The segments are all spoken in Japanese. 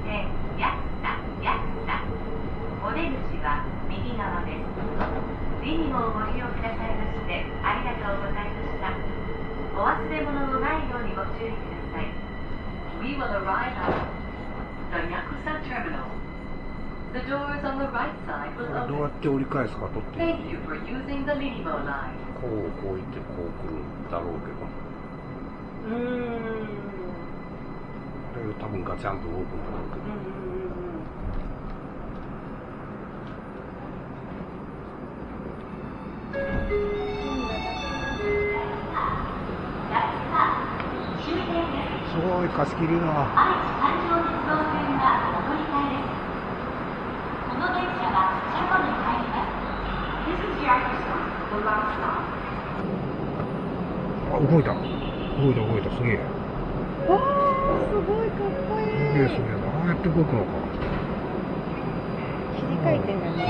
線八草。お出口は右側です。リニモをご利用くださいましてありがとうございました。お忘れ物のないようにご注意ください。We will arrive at the Yakuza terminal. The doors on the right side will open. どうやって折り返すか取っていい？ Thank you for using the Linimo line. こう行ってこう来るんだろうけど。多分ガチャンと動くんだろうけど。すごい貸し切りな。愛知環状鉄道線がお乗り換えです。この電車は車庫に入ります。This is Jefferson, the last stop. あ、動いた、すげえ。わー、すごいかっこいい。すげえ、ああやって動くのか。切り替えてんだね。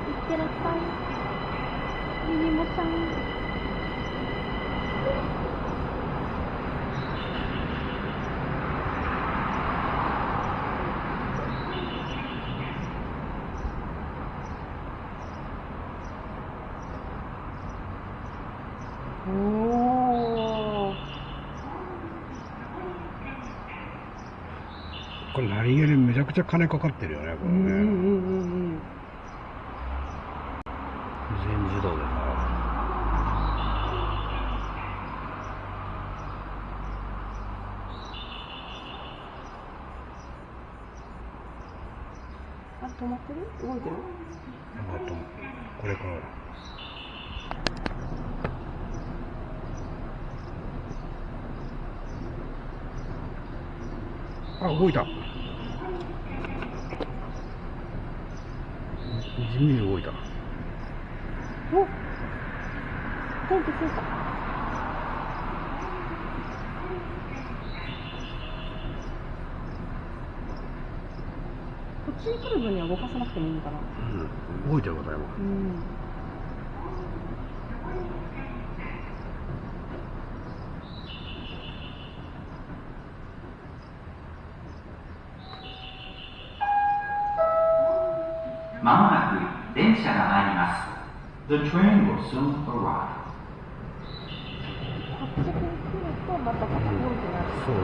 いってらっしゃい。リニモさん。これ何気にめちゃくちゃ金かかってるよね、これね。全自動でな。あ、止まってる？動いてる？これから。あ、動いた。地味に動いた。お、電気ついた。こっちに来る分には動かさなくてもいいのかな。動いてることやもん。まもなく電車が参ります。The train will soon arrive. こっちに来るとまた動いてなる。そう。